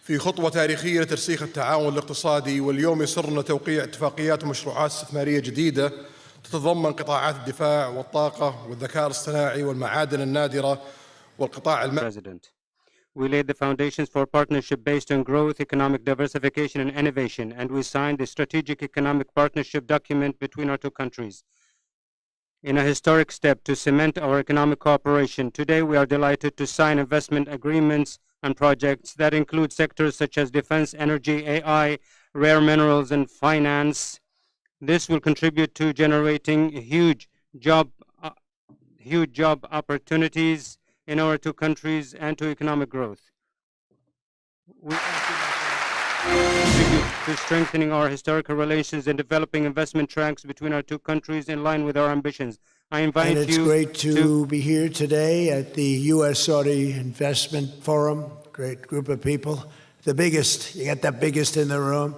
في خطوة تاريخية لترسيخ التعاون الاقتصادي، واليوم يسرنا توقيع اتفاقيات ومشروعات استثمارية جديدة تتضمن قطاعات الدفاع والطاقة والذكاء الاصطناعي والمعادن النادرة والقطاع المالي. We laid the foundations for partnership based on growth, economic diversification, and innovation, and we signed a strategic economic partnership document between our two countries. In a historic step to cement our economic cooperation, today we are delighted to sign investment agreements and projects that include sectors such as defense, energy, AI, rare minerals, and finance. This will contribute to generating huge job opportunities in our two countries and to economic growth. We contribute to strengthening our historical relations and developing investment tracks between our two countries in line with our ambitions. I invite you. And it's great to be here today at the U.S.-Saudi Investment Forum. Great group of people. The biggest, you got the biggest in the room.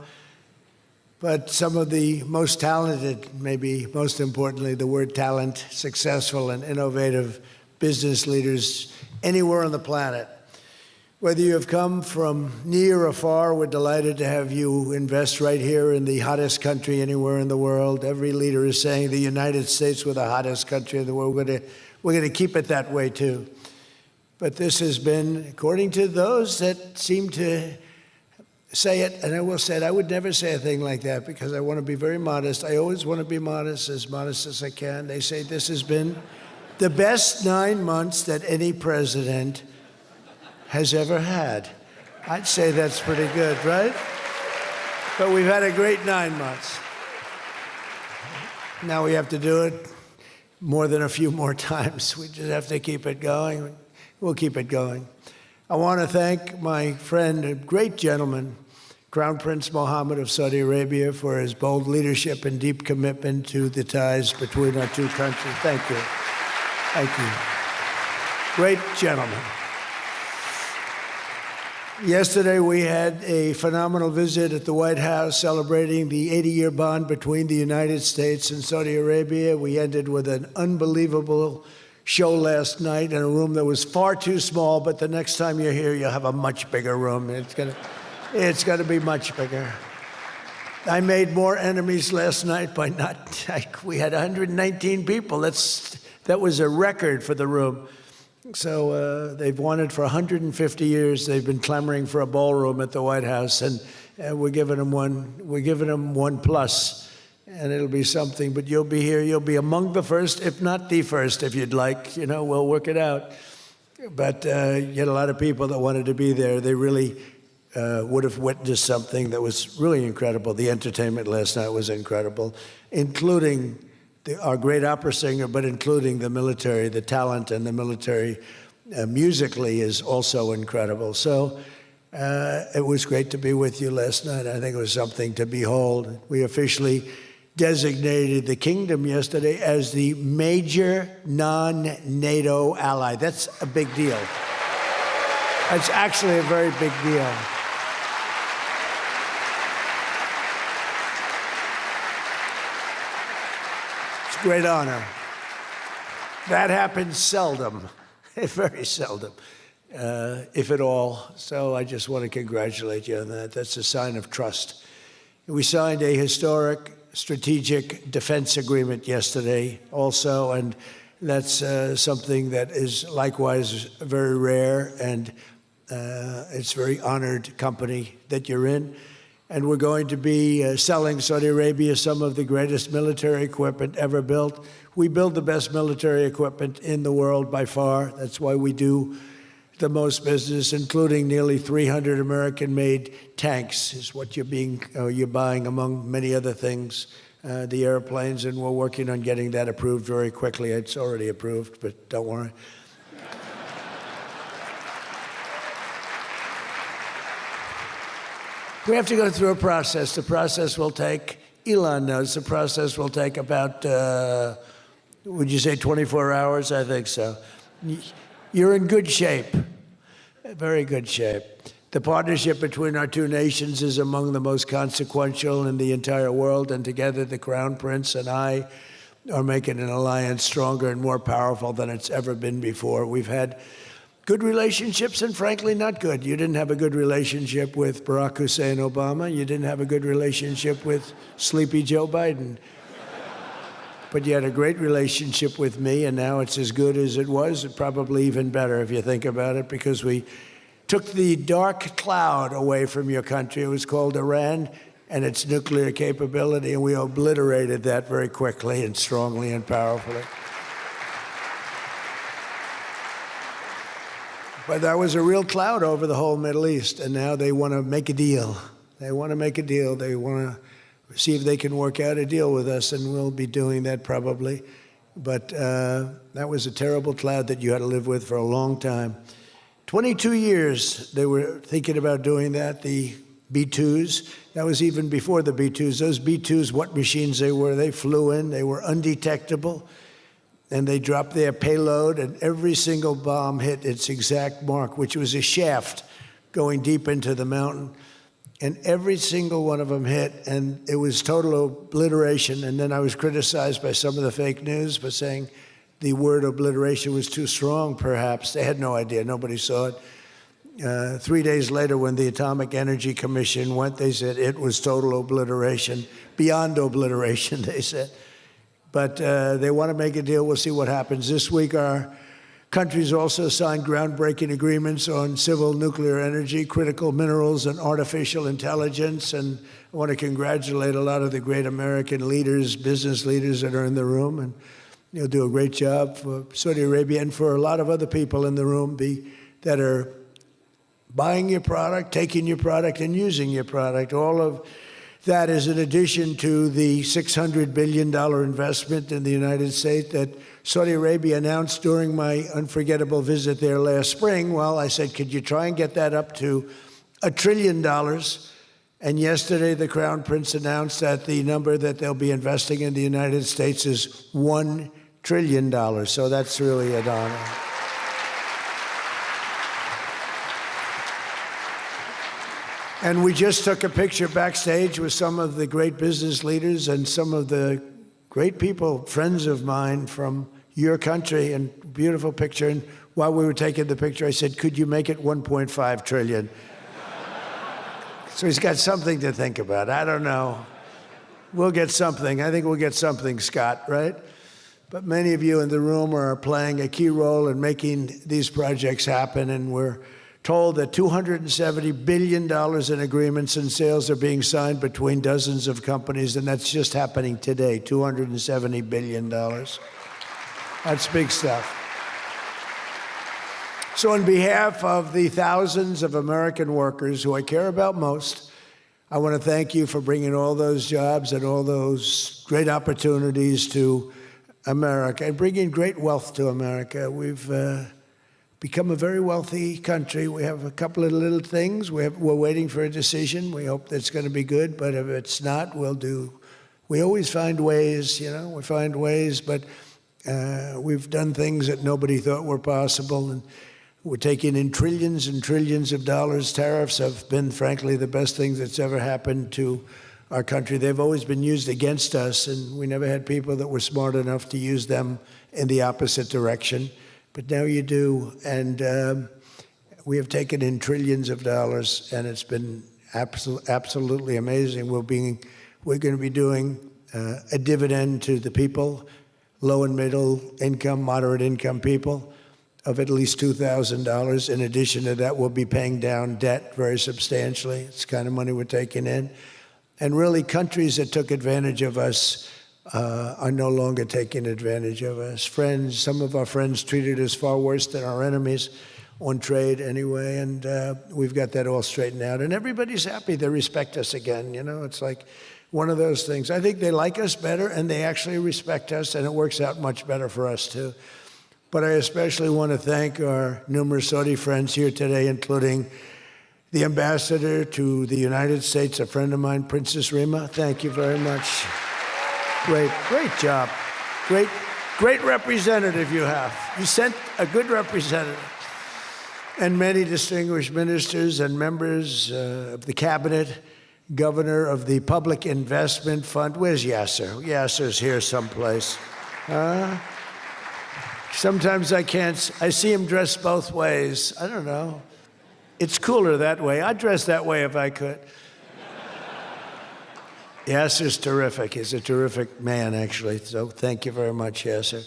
But some of the most talented, maybe most importantly, the word talent, successful and innovative business leaders anywhere on the planet. Whether you have come from near or far, we're delighted to have you invest right here in the hottest country anywhere in the world. Every leader is saying the United States, we're the hottest country in the world. We're going to keep it that way too. But this has been, according to those that seem to say it, and I will say it, I would never say a thing like that because I want to be very modest. I always want to be modest as I can. They say this has been the best 9 months that any president has ever had. I'd say that's pretty good, right? But we've had a great 9 months. Now we have to do it more than a few more times. We just have to keep it going. We'll keep it going. I want to thank my friend, a great gentleman, Crown Prince Mohammed of Saudi Arabia, for his bold leadership and deep commitment to the ties between our two countries. Thank you. Thank you. Great gentleman. Yesterday, we had a phenomenal visit at the White House celebrating the 80-year bond between the United States and Saudi Arabia. We ended with an unbelievable show last night in a room that was far too small, but the next time you're here, you'll have a much bigger room. It's gonna be much bigger. I made more enemies last night by not, we had 119 people. That was a record for the room. So they've wanted for 150 years, they've been clamoring for a ballroom at the White House, and we're giving them one plus, and it'll be something. But you'll be here, you'll be among the first, if not the first, if you'd like. You know, we'll work it out. But you had a lot of people that wanted to be there. They really would have witnessed something that was really incredible. The entertainment last night was incredible, including our great opera singer, but including the military. The talent and the military musically is also incredible. So it was great to be with you last night. I think it was something to behold. We officially designated the kingdom yesterday as the major non-NATO ally. That's a big deal. That's actually a very big deal. Great honor. That happens seldom, very seldom, if at all. So I just want to congratulate you on that. That's a sign of trust. We signed a historic strategic defense agreement yesterday also, and that's something that is likewise very rare, and it's a very honored company that you're in. And we're going to be selling Saudi Arabia some of the greatest military equipment ever built. We build the best military equipment in the world by far. That's why we do the most business, including nearly 300 American-made tanks is what you're buying, among many other things, the airplanes, and we're working on getting that approved very quickly. It's already approved, but don't worry. We have to go through a process. The process will take, Elon knows, the process will take about, would you say 24 hours? I think so. You're in good shape, very good shape. The partnership between our two nations is among the most consequential in the entire world, and together the Crown Prince and I are making an alliance stronger and more powerful than it's ever been before. We've had good relationships and frankly not good. You didn't have a good relationship with Barack Hussein Obama. You didn't have a good relationship with sleepy Joe Biden. But you had a great relationship with me, and now it's as good as it was, probably even better if you think about it, because we took the dark cloud away from your country. It was called Iran and its nuclear capability, and we obliterated that very quickly and strongly and powerfully. But that was a real cloud over the whole Middle East, and now they want to make a deal. They want to make a deal. They want to see if they can work out a deal with us, and we'll be doing that probably. But that was a terrible cloud that you had to live with for a long time. 22 years they were thinking about doing that, the B-2s. That was even before the B-2s. Those B-2s, what machines they were, they flew in, they were undetectable, and they dropped their payload, and every single bomb hit its exact mark, which was a shaft going deep into the mountain. And every single one of them hit, and it was total obliteration. And then I was criticized by some of the fake news for saying the word obliteration was too strong, perhaps. They had no idea. Nobody saw it. 3 days later, when the Atomic Energy Commission went, they said it was total obliteration, beyond obliteration, they said. But they want to make a deal. We'll see what happens. This week, our countries also signed groundbreaking agreements on civil nuclear energy, critical minerals, and artificial intelligence. And I want to congratulate a lot of the great American leaders, business leaders that are in the room. And you'll do a great job for Saudi Arabia and for a lot of other people in the room that are buying your product, taking your product, and using your product. All of that is in addition to the $600 billion investment in the United States that Saudi Arabia announced during my unforgettable visit there last spring. Well, I said, could you try and get that up to $1 trillion? And yesterday, the Crown Prince announced that the number that they'll be investing in the United States is $1 trillion. So that's really an honor. And we just took a picture backstage with some of the great business leaders and some of the great people, friends of mine from your country, and beautiful picture. And while we were taking the picture, I said, could you make it 1.5 trillion? So he's got something to think about. I don't know. We'll get something. I think we'll get something, Scott, right? But many of you in the room are playing a key role in making these projects happen, and we're told that $270 billion in agreements and sales are being signed between dozens of companies, and that's just happening today, $270 billion. That's big stuff. So on behalf of the thousands of American workers who I care about most, I want to thank you for bringing all those jobs and all those great opportunities to America and bringing great wealth to America. We've become a very wealthy country. We have a couple of little things. We're waiting for a decision. We hope that's going to be good, but if it's not, we always find ways, we find ways, but we've done things that nobody thought were possible, and we're taking in trillions and trillions of dollars. Tariffs have been, frankly, the best thing that's ever happened to our country. They've always been used against us, and we never had people that were smart enough to use them in the opposite direction. But now you do, and we have taken in trillions of dollars, and it's been absolutely amazing. We're going to be doing a dividend to the people, low and middle income, moderate income people, of at least $2,000. In addition to that, we'll be paying down debt very substantially. It's the kind of money we're taking in. And really, countries that took advantage of us are no longer taking advantage of us. Friends, some of our friends treated us far worse than our enemies on trade anyway, and we've got that all straightened out. And everybody's happy. They respect us again. It's like one of those things. I think they like us better, and they actually respect us, and it works out much better for us, too. But I especially want to thank our numerous Saudi friends here today, including the ambassador to the United States, a friend of mine, Princess Rima. Thank you very much. Great job. Great representative you have. You sent a good representative. And many distinguished ministers and members of the cabinet, governor of the Public Investment Fund. Where's Yasser? Yasser's here someplace. Sometimes I can't. I see him dressed both ways. I don't know. It's cooler that way. I'd dress that way if I could. Yasser's terrific. He's a terrific man, actually. So thank you very much, Yasser.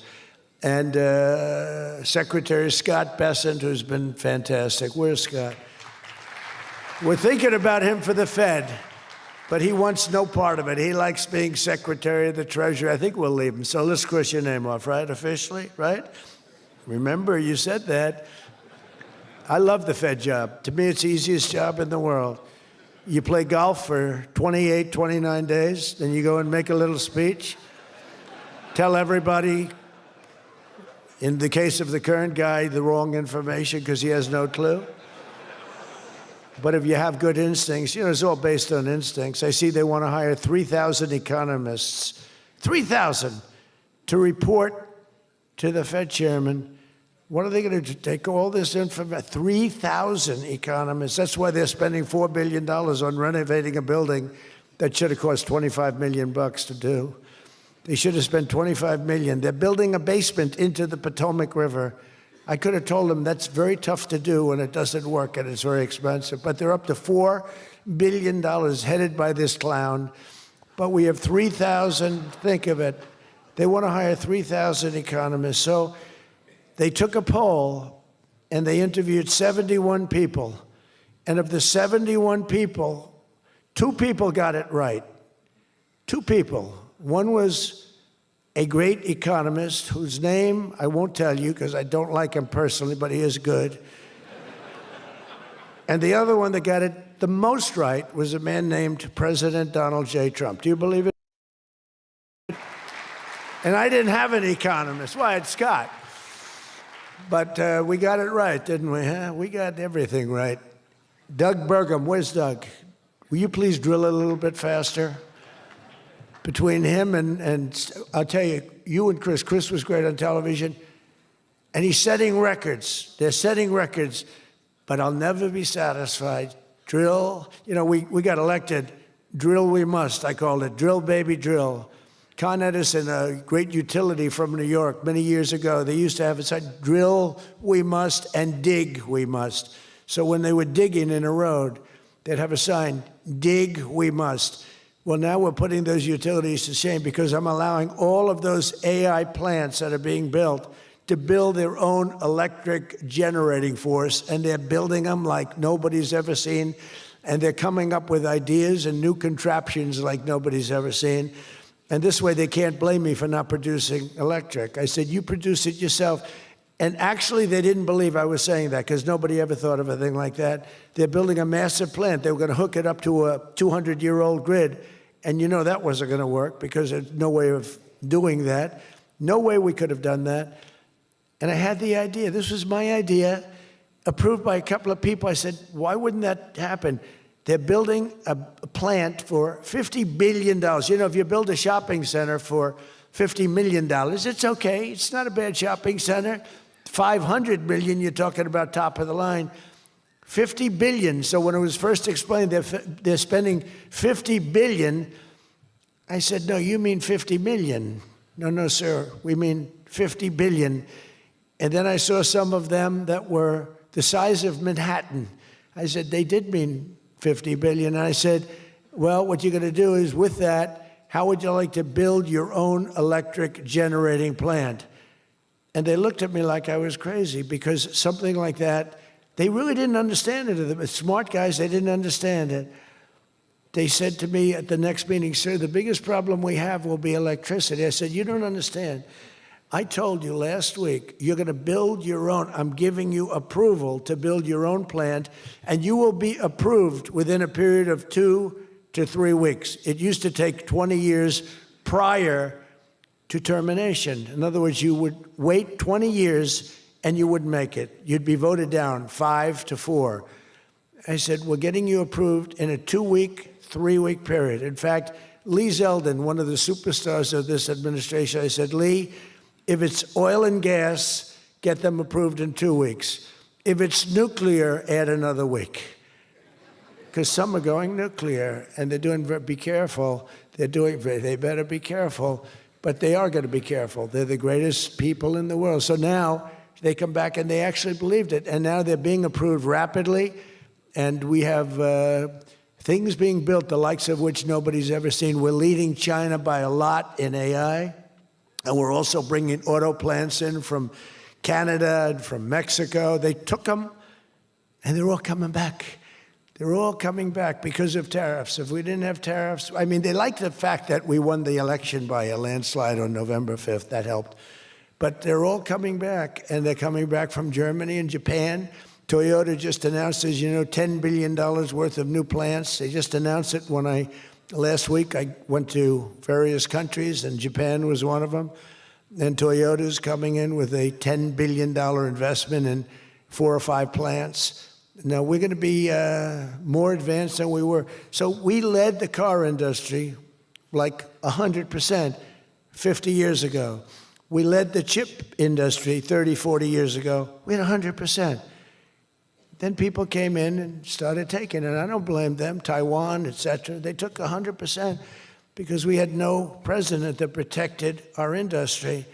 And Secretary Scott Bessent, who's been fantastic. Where's Scott? We're thinking about him for the Fed, but he wants no part of it. He likes being Secretary of the Treasury. I think we'll leave him. So let's cross your name off, right? Officially, right? Remember, you said that. I love the Fed job. To me, it's the easiest job in the world. You play golf for 28, 29 days, then you go and make a little speech, tell everybody, in the case of the current guy, the wrong information because he has no clue. But if you have good instincts, you know, it's all based on instincts. I see they want to hire 3,000 economists, 3,000, to report to the Fed chairman. What are they going to do? Take all this information? 3,000 economists. That's why they're spending $4 billion on renovating a building that should have cost $25 million to do. They should have spent $25 million. They're building a basement into the Potomac River. I could have told them that's very tough to do and it doesn't work and it's very expensive. But they're up to $4 billion headed by this clown. But we have 3,000, think of it. They want to hire 3,000 economists. So they took a poll and they interviewed 71 people. And of the 71 people, 2 people got it right. 2 people. One was a great economist whose name I won't tell you because I don't like him personally, but he is good. And the other one that got it the most right was a man named President Donald J. Trump. Do you believe it? And I didn't have an economist. Well, I had Scott. But we got it right, didn't we? Huh? We got everything right. Doug Burgum, where's Doug? Will you please drill a little bit faster? Between him and I'll tell you, you and Chris was great on television, and he's setting records. They're setting records, but I'll never be satisfied. Drill, you know, we got elected. Drill we must, I called it. Drill, baby, drill. Con Edison, a great utility from New York many years ago, they used to have a sign, drill we must and dig we must. So when they were digging in a road, they'd have a sign, dig we must. Well, now we're putting those utilities to shame because I'm allowing all of those AI plants that are being built to build their own electric generating force, and they're building them like nobody's ever seen, and they're coming up with ideas and new contraptions like nobody's ever seen. And this way, they can't blame me for not producing electric. I said, you produce it yourself. And actually, they didn't believe I was saying that because nobody ever thought of a thing like that. They're building a massive plant. They were going to hook it up to a 200-year-old grid. And you know that wasn't going to work because there's no way of doing that. No way we could have done that. And I had the idea. This was my idea, approved by a couple of people. I said, why wouldn't that happen? They're building a plant for $50 billion. You know, if you build a shopping center for $50 million, it's okay. It's not a bad shopping center. $500 million, you're talking about top of the line. $50 billion. So when it was first explained, they're spending $50 billion. I said, no, you mean 50 million. No, sir, we mean 50 billion. And then I saw some of them that were the size of Manhattan. I said, they did mean 50 billion. And I said, well, what you're going to do is with that, how would you like to build your own electric generating plant? And they looked at me like I was crazy because something like that, they really didn't understand it. The smart guys, they didn't understand it. They said to me at the next meeting, sir, the biggest problem we have will be electricity. I said, you don't understand. I told you last week, you're going to build your own. I'm giving you approval to build your own plant, and you will be approved within a period of 2 to 3 weeks. It used to take 20 years prior to termination. In other words, you would wait 20 years and you wouldn't make it. You'd be voted down 5 to 4. I said, we're getting you approved in a 2-week, 3-week period. In fact, Lee Zeldin, one of the superstars of this administration, I said, Lee, if it's oil and gas, get them approved in 2 weeks. If it's nuclear, add another week. Because some are going nuclear, and they're doing, be careful, they better be careful, but they are going to be careful. They're the greatest people in the world. So now they come back and they actually believed it. And now they're being approved rapidly. And we have things being built, the likes of which nobody's ever seen. We're leading China by a lot in AI. And we're also bringing auto plants in from Canada and from Mexico. They took them, and they're all coming back. They're all coming back because of tariffs. If we didn't have tariffs, I mean, they like the fact that we won the election by a landslide on November 5th. That helped. But they're all coming back, and they're coming back from Germany and Japan. Toyota just announced, as you know, $10 billion worth of new plants. They just announced it last week I went to various countries, and Japan was one of them. And Toyota's coming in with a $10 billion investment in 4 or 5 plants. Now, we're going to be more advanced than we were. So we led the car industry like 100% 50 years ago. We led the chip industry 30, 40 years ago. We had 100%. Then people came in and started taking it. I don't blame them, Taiwan, et cetera. They took 100% because we had no president that protected our industry.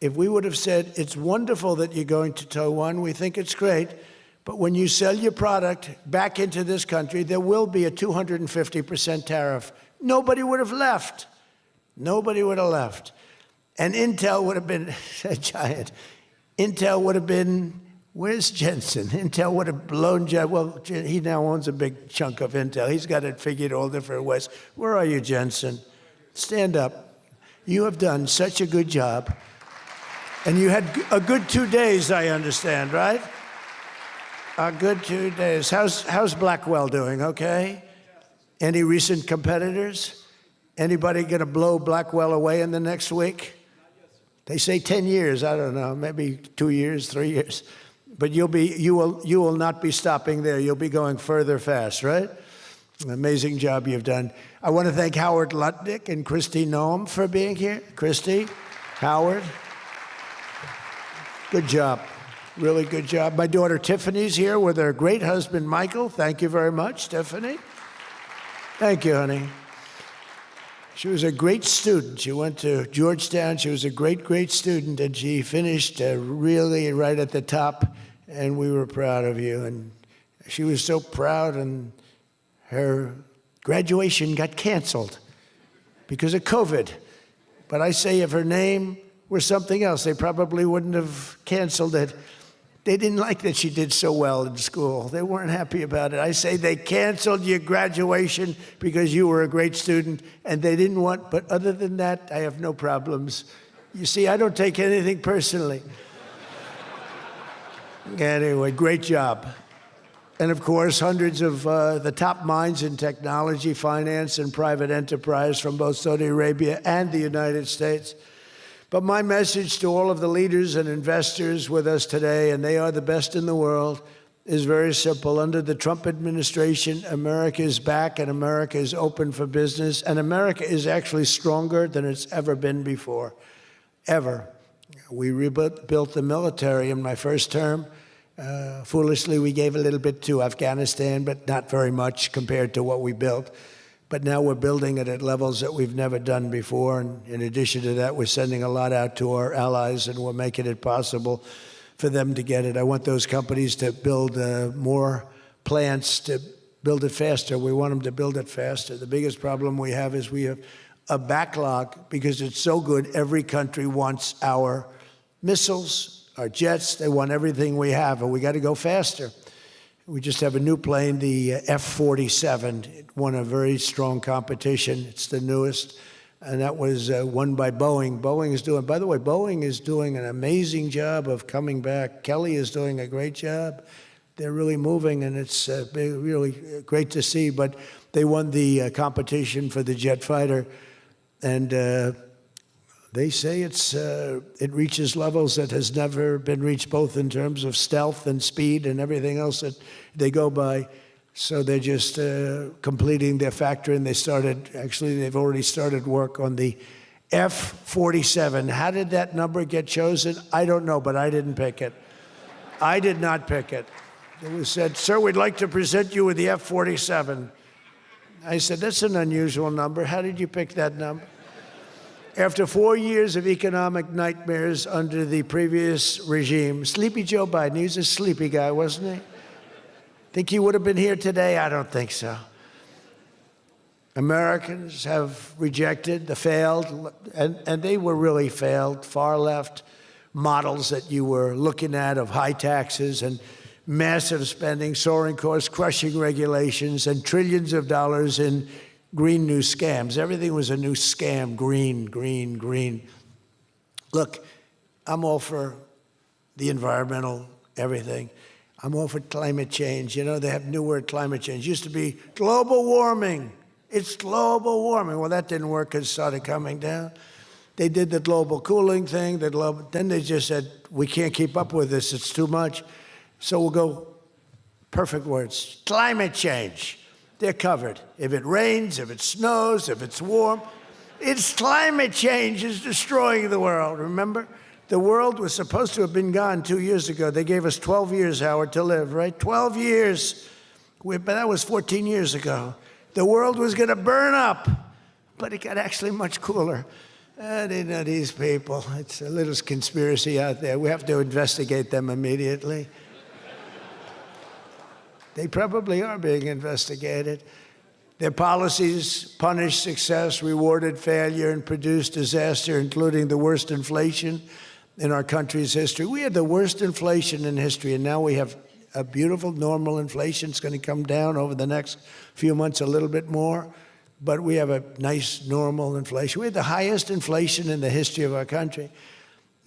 If we would have said, it's wonderful that you're going to Taiwan, we think it's great, but when you sell your product back into this country, there will be a 250% tariff. Nobody would have left. Nobody would have left. And Intel would have been a giant. Intel would have been, where's Jensen? Intel would have blown, well, he now owns a big chunk of Intel. He's got it figured all different ways. Where are you, Jensen? Stand up. You have done such a good job. And you had a good 2 days, I understand, right? A good 2 days. How's Blackwell doing, okay? Any recent competitors? Anybody going to blow Blackwell away in the next week? They say 10 years, I don't know, maybe 2 years, 3 years. But you will not be stopping there. You'll be going further fast, right? An amazing job you've done. I want to thank Howard Lutnick and Christy Noem for being here. Christy, Howard, good job. Really good job. My daughter Tiffany's here with her great husband, Michael. Thank you very much, Tiffany. Thank you, honey. She was a great student. She went to Georgetown. She was a great, great student, and she finished really right at the top, and we were proud of you. And she was so proud, and her graduation got canceled because of COVID. But I say if her name were something else, they probably wouldn't have canceled it. They didn't like that she did so well in school. They weren't happy about it. I say they canceled your graduation because you were a great student, and they didn't want, but other than that, I have no problems. You see, I don't take anything personally. Anyway, great job. And of course, hundreds of the top minds in technology, finance, and private enterprise from both Saudi Arabia and the United States. But my message to all of the leaders and investors with us today, and they are the best in the world, is very simple. Under the Trump administration, America is back and America is open for business. And America is actually stronger than it's ever been before, ever. We rebuilt the military in my first term. Foolishly, we gave a little bit to Afghanistan, but not very much compared to what we built. But now we're building it at levels that we've never done before. And in addition to that, we're sending a lot out to our allies, and we're making it possible for them to get it. I want those companies to build more plants, to build it faster. We want them to build it faster. The biggest problem we have is we have a backlog because it's so good. Every country wants our missiles, our jets. They want everything we have, and we got to go faster. We just have a new plane, the F-47. It won a very strong competition. It's the newest, and that was won by Boeing. By the way, Boeing is doing an amazing job of coming back. Kelly is doing a great job. They're really moving, and it's really great to see. But they won the competition for the jet fighter, and they say it reaches levels that has never been reached, both in terms of stealth and speed and everything else that they go by. So they're just completing their factory, and they've already started work on the F-47. How did that number get chosen? I don't know, but I didn't pick it. I did not pick it. It was said, sir, we'd like to present you with the F-47. I said, that's an unusual number. How did you pick that number? After 4 years of economic nightmares under the previous regime, sleepy Joe Biden, he was a sleepy guy, wasn't he? Think he would have been here today? I don't think so. Americans have rejected the failed, and they were really failed, far left models that you were looking at of high taxes and massive spending, soaring costs, crushing regulations, and trillions of dollars in green new scams. Everything was a new scam, green, green, green. Look, I'm all for the environmental everything. I'm all for climate change. You know, they have a new word, climate change. It used to be global warming. It's global warming. Well, that didn't work because it started coming down. They did the global cooling thing. Then they just said, we can't keep up with this. It's too much. So we'll go, perfect words, climate change. They're covered. If it rains, if it snows, if it's warm, it's climate change is destroying the world, remember? The world was supposed to have been gone 2 years ago. They gave us 12 years, Howard, to live, right? 12 years. But that was 14 years ago. The world was going to burn up, but it got actually much cooler. You know, these people, it's a little conspiracy out there. We have to investigate them immediately. They probably are being investigated. Their policies punished success, rewarded failure, and produced disaster, including the worst inflation in our country's history. We had the worst inflation in history, and now we have a beautiful, normal inflation. It's going to come down over the next few months a little bit more, but we have a nice, normal inflation. We had the highest inflation in the history of our country.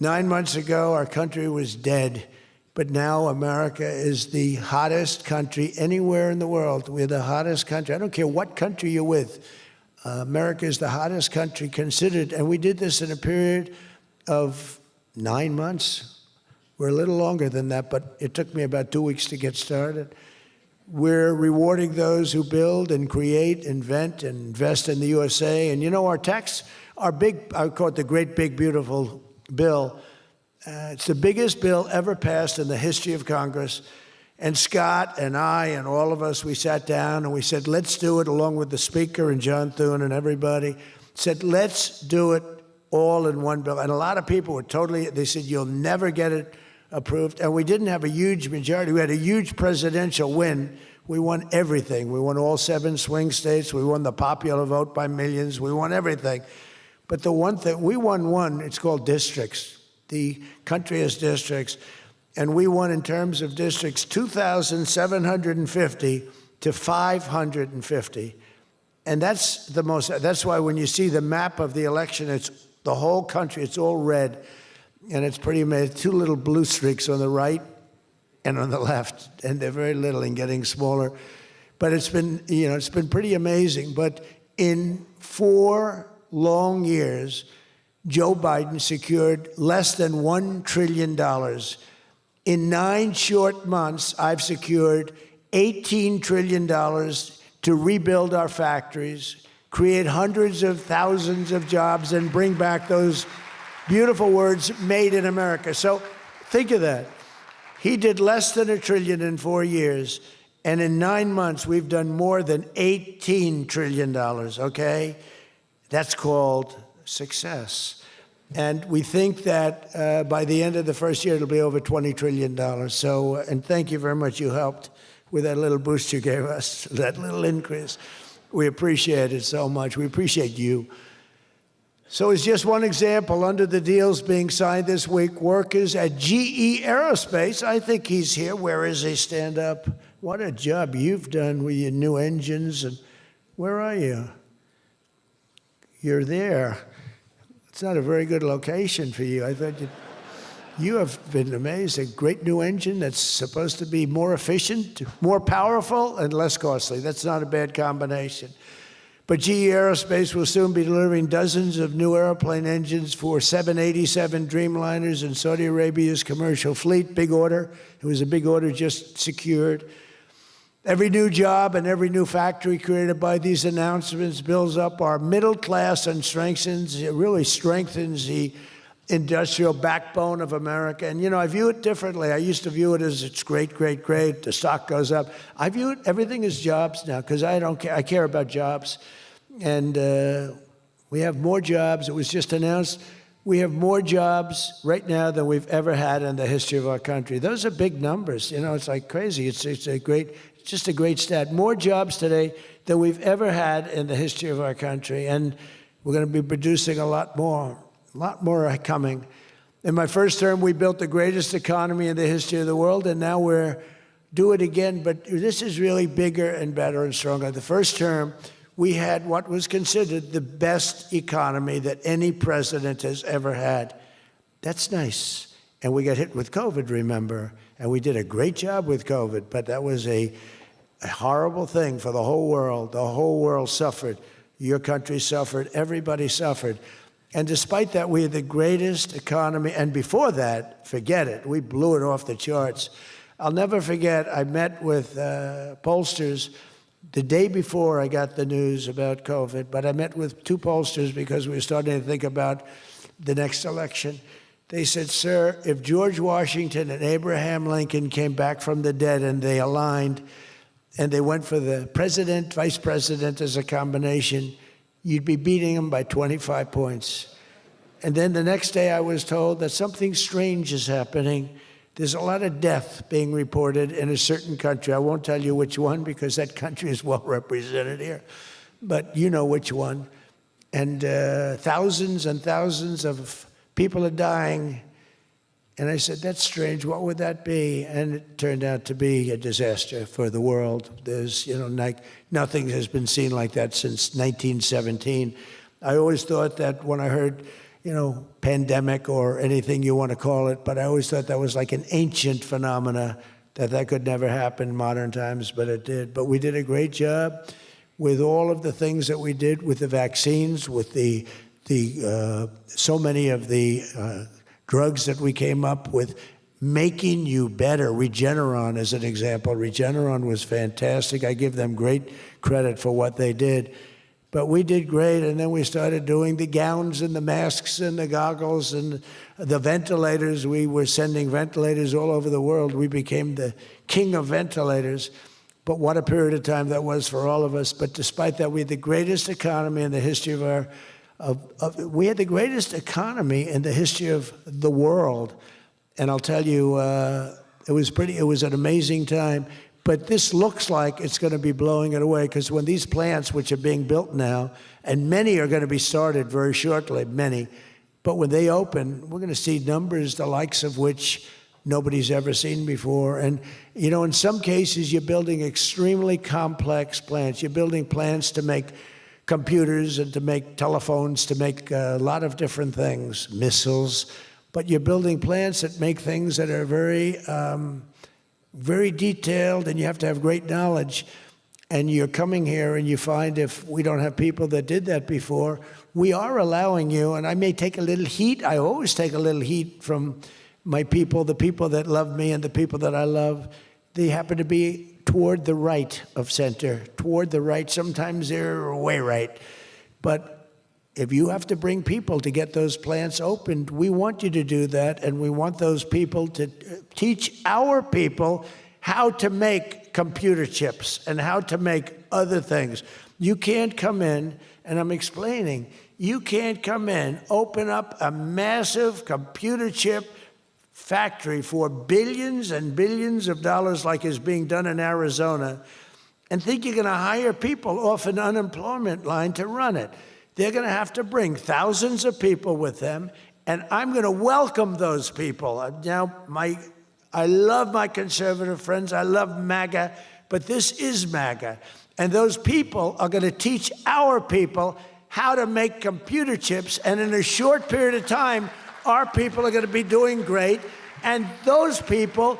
9 months ago, our country was dead. But now America is the hottest country anywhere in the world. We're the hottest country. I don't care what country you're with. America is the hottest country considered. And we did this in a period of 9 months. We're a little longer than that, but it took me about 2 weeks to get started. We're rewarding those who build and create, invent, and invest in the USA. And you know, our big, I call it the great, big, beautiful bill. It's the biggest bill ever passed in the history of Congress. And Scott and I and all of us, we sat down and we said, let's do it, along with the Speaker and John Thune and everybody, said, let's do it all in one bill. And a lot of people were they said, you'll never get it approved. And we didn't have a huge majority. We had a huge presidential win. We won everything. We won all 7 swing states. We won the popular vote by millions. We won everything. But the one thing, we won one, it's called districts. The country has districts, and we won in terms of districts 2,750 to 550. And that's why when you see the map of the election, it's the whole country, it's all red, and it's pretty amazing. 2 little blue streaks on the right and on the left, and they're very little and getting smaller. But it's been, you know, it's been pretty amazing. But in 4 long years, Joe Biden secured less than $1 trillion. In 9 short months, I've secured $18 trillion to rebuild our factories, create hundreds of thousands of jobs, and bring back those beautiful words, made in America. So think of that. He did less than $1 trillion in 4 years, and in 9 months, we've done more than $18 trillion, okay? That's called success. And we think that by the end of the first year, it'll be over $20 trillion. So, and thank you very much. You helped with that little boost you gave us, that little increase. We appreciate it so much. We appreciate you. So it's just one example. Under the deals being signed this week, workers at GE Aerospace, I think he's here. Where is he? Stand up. What a job you've done with your new engines. And where are you? You're there. It's not a very good location for you. I thought you have been amazing. Great new engine that's supposed to be more efficient, more powerful, and less costly. That's not a bad combination. But GE Aerospace will soon be delivering dozens of new airplane engines for 787 Dreamliners in Saudi Arabia's commercial fleet. Big order. It was a big order just secured. Every new job and every new factory created by these announcements builds up our middle class and really strengthens the industrial backbone of America. And, you know, I view it differently. I used to view it as it's great, great, great. The stock goes up. I view it, everything as jobs now, because I don't care. I care about jobs. And We have more jobs. It was just announced. We have more jobs right now than we've ever had in the history of our country. Those are big numbers. You know, it's like crazy. It's just a great stat. More jobs today than we've ever had in the history of our country. And we're going to be producing a lot more are coming. In my first term, we built the greatest economy in the history of the world, and now we're do it again, but this is really bigger and better and stronger. The first term, we had what was considered the best economy that any president has ever had. That's nice. And we got hit with COVID, remember, and we did a great job with COVID, but that was a horrible thing for the whole world. The whole world suffered. Your country suffered. Everybody suffered. And despite that, we had the greatest economy. And before that, forget it. We blew it off the charts. I'll never forget, I met with pollsters the day before I got the news about COVID, but I met with 2 pollsters because we were starting to think about the next election. They said, sir, if George Washington and Abraham Lincoln came back from the dead and they aligned and they went for the president, vice president as a combination, you'd be beating them by 25 points. And then the next day I was told that something strange is happening. There's a lot of death being reported in a certain country. I won't tell you which one because that country is well represented here, but you know which one. And thousands and thousands of people are dying. And I said, that's strange. What would that be? And it turned out to be a disaster for the world. There's, nothing has been seen like that since 1917. I always thought that when I heard pandemic or anything you want to call it, but I always thought that was like an ancient phenomena, that could never happen in modern times, but it did. But we did a great job with all of the things that we did with the vaccines, with the so many of the drugs that we came up with, making you better. Regeneron is an example. Regeneron was fantastic. I give them great credit for what they did. But we did great, and then we started doing the gowns and the masks and the goggles and the ventilators. We were sending ventilators all over the world. We became the king of ventilators. But what a period of time that was for all of us. But despite that, we had the greatest economy in the history of our we had the greatest economy in the history of the world. And I'll tell you, it was an amazing time. But this looks like it's going to be blowing it away, because when these plants, which are being built now, and many are going to be started very shortly, many, but when they open, we're going to see numbers the likes of which nobody's ever seen before. And, in some cases, you're building extremely complex plants. You're building plants to make computers and to make telephones, to make a lot of different things, missiles. But you're building plants that make things that are very, very detailed, and you have to have great knowledge. And you're coming here and you find, if we don't have people that did that before, we are allowing you, and I may take a little heat. I always take a little heat from my people, the people that love me and the people that I love. They happen to be toward the right of center, toward the right. Sometimes they're way right. But if you have to bring people to get those plants opened, we want you to do that, and we want those people to teach our people how to make computer chips and how to make other things. You can't come in, and I'm explaining, you can't come in, open up a massive computer chip factory for billions and billions of dollars like is being done in Arizona, and think you're going to hire people off an unemployment line to run it. They're going to have to bring thousands of people with them, and I'm going to welcome those people. Now, I love my conservative friends. I love MAGA, but this is MAGA. And those people are going to teach our people how to make computer chips, and in a short period of time, our people are going to be doing great, and those people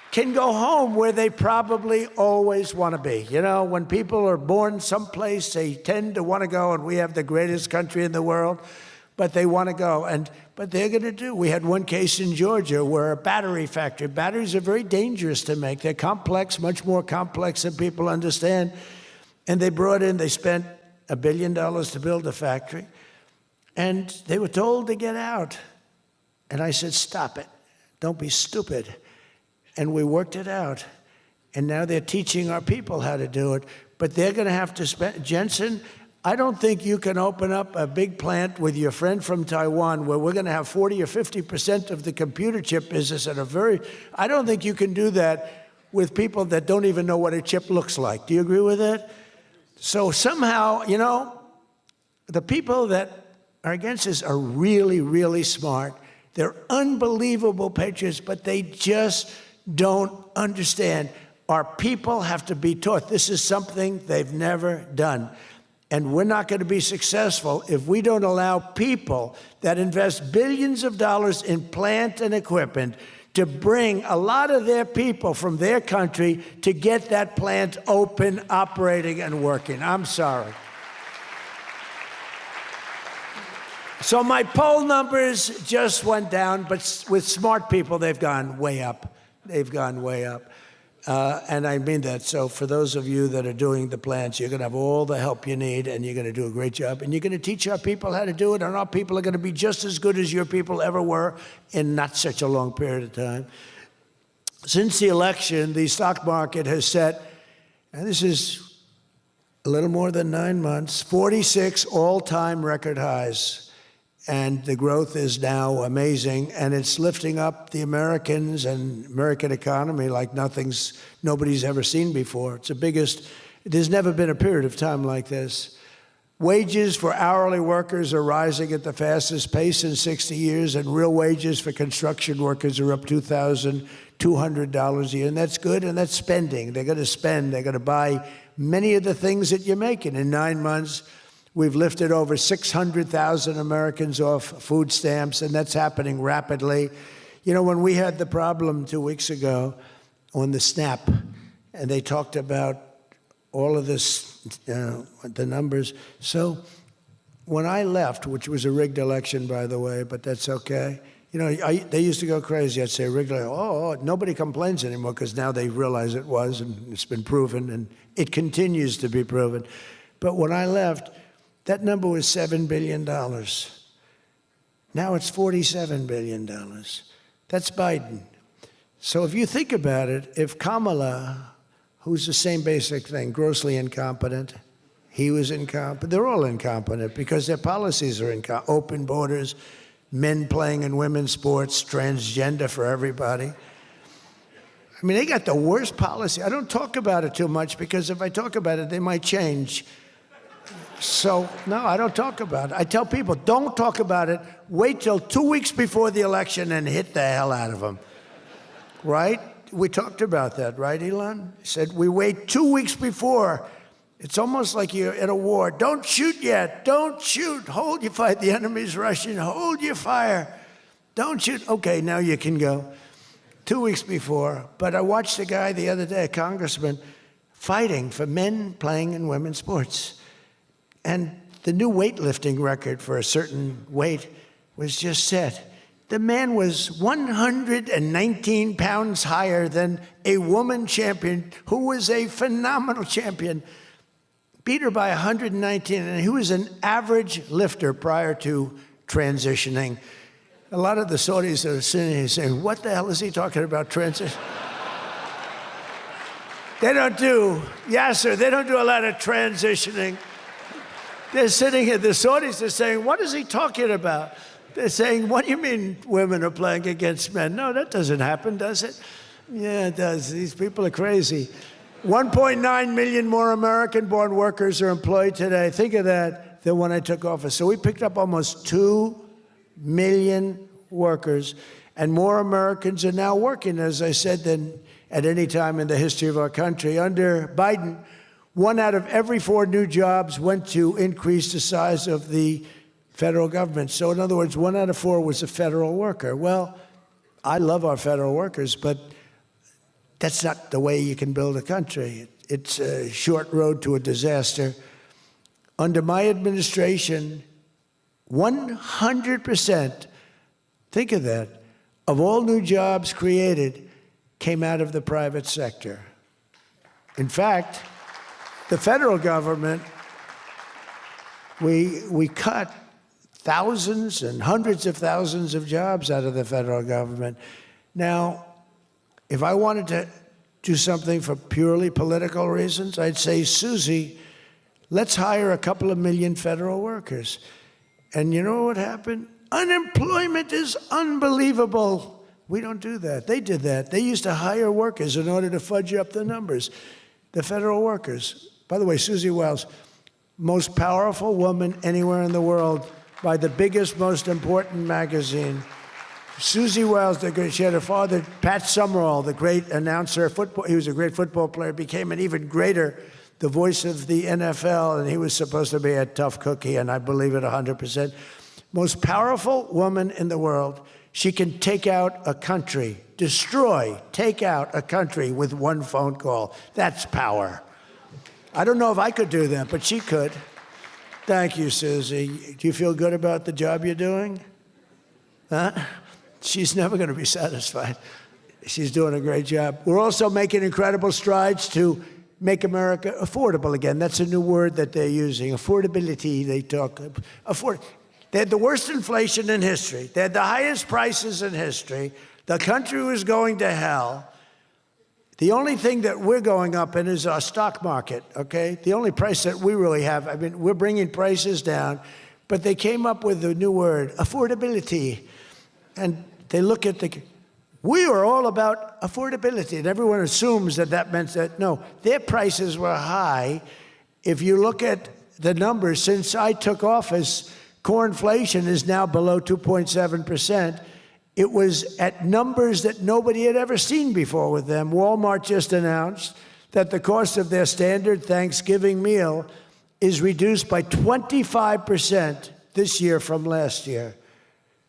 can go home where they probably always want to be. When people are born someplace, they tend to want to go, and we have the greatest country in the world, but they want to go. But they're going to do. We had one case in Georgia where a battery factory, batteries are very dangerous to make. They're complex, much more complex than people understand. And they spent $1 billion to build a factory, and they were told to get out. And I said, stop it. Don't be stupid. And we worked it out. And now they're teaching our people how to do it. But they're going to have to spend, Jensen, I don't think you can open up a big plant with your friend from Taiwan where we're going to have 40 or 50% of the computer chip business at a very, I don't think you can do that with people that don't even know what a chip looks like. Do you agree with that? So somehow, you know, the people that are against this are really, really smart. They're unbelievable patriots, but they just don't understand. Our people have to be taught. This is something they've never done. And we're not going to be successful if we don't allow people that invest billions of dollars in plant and equipment to bring a lot of their people from their country to get that plant open, operating, and working. I'm sorry. So my poll numbers just went down, but with smart people, they've gone way up. They've gone way up. And I mean that. So for those of you that are doing the plants, you're going to have all the help you need, and you're going to do a great job. And you're going to teach our people how to do it, and our people are going to be just as good as your people ever were in not such a long period of time. Since the election, the stock market has set, and this is a little more than 9 months, 46 all-time record highs. And the growth is now amazing, and it's lifting up the Americans and American economy like nobody's ever seen before. It's the biggest, there's never been a period of time like this. Wages for hourly workers are rising at the fastest pace in 60 years, and real wages for construction workers are up $2,200 a year, and that's good, and that's spending. They're going to spend. They're going to buy many of the things that you're making. In 9 months, we've lifted over 600,000 Americans off food stamps, and that's happening rapidly. You know, when we had the problem 2 weeks ago on the SNAP, and they talked about all of this, the numbers. So when I left, which was a rigged election, by the way, but that's okay. You know, they used to go crazy. I'd say rigged, nobody complains anymore because now they realize it was, and it's been proven, and it continues to be proven. But when I left, that number was $7 billion. Now it's $47 billion. That's Biden. So if you think about it, if Kamala, who's the same basic thing, grossly incompetent, he was incompetent, they're all incompetent because their policies are incompetent. Open borders, men playing in women's sports, transgender for everybody. I mean, they got the worst policy. I don't talk about it too much because if I talk about it, they might change. So, no, I don't talk about it. I tell people, don't talk about it. Wait till 2 weeks before the election and hit the hell out of them. Right? We talked about that, right, Elon? He said, we wait 2 weeks before. It's almost like you're in a war. Don't shoot yet. Don't shoot. Hold your fire. The enemy's rushing. Hold your fire. Don't shoot. Okay, now you can go. 2 weeks before. But I watched a guy the other day, a congressman, fighting for men playing in women's sports. And the new weightlifting record for a certain weight was just set. The man was 119 pounds higher than a woman champion who was a phenomenal champion. Beat her by 119, and he was an average lifter prior to transitioning. A lot of the Saudis that are sitting here saying, what the hell is he talking about transition? They don't do a lot of transitioning. They're sitting here, the Saudis are saying, what is he talking about? They're saying, what do you mean women are playing against men? No, that doesn't happen, does it? Yeah, it does. These people are crazy. 1.9 million more American-born workers are employed today. Think of that, than when I took office. So we picked up almost 2 million workers, and more Americans are now working, as I said, than at any time in the history of our country. Under Biden, 1 out of every 4 new jobs went to increase the size of the federal government. So in other words, 1 out of 4 was a federal worker. Well, I love our federal workers, but that's not the way you can build a country. It's a short road to a disaster. Under my administration, 100%, think of that, of all new jobs created came out of the private sector. In fact, the federal government, we cut thousands and hundreds of thousands of jobs out of the federal government. Now, if I wanted to do something for purely political reasons, I'd say, Susie, let's hire a couple of million federal workers. And you know what happened? Unemployment is unbelievable. We don't do that. They did that. They used to hire workers in order to fudge up the numbers. The federal workers. By the way, Susie Wiles, most powerful woman anywhere in the world by the biggest, most important magazine. Susie Wiles, she had a father, Pat Summerall, the great announcer, football. He was a great football player, became an even greater, the voice of the NFL, and he was supposed to be a tough cookie, and I believe it 100%. Most powerful woman in the world. She can take out a country, take out a country with one phone call. That's power. I don't know if I could do that, but she could. Thank you, Susie. Do you feel good about the job you're doing? Huh? She's never going to be satisfied. She's doing a great job. We're also making incredible strides to make America affordable again. That's a new word that they're using. Affordability, they talk. They had the worst inflation in history. They had the highest prices in history. The country was going to hell. The only thing that we're going up in is our stock market, okay? The only price that we really have, I mean, we're bringing prices down, but they came up with a new word, affordability. And they look at we are all about affordability, and everyone assumes that that meant that, no, their prices were high. If you look at the numbers, since I took office, core inflation is now below 2.7%. It was at numbers that nobody had ever seen before with them. Walmart just announced that the cost of their standard Thanksgiving meal is reduced by 25% this year from last year.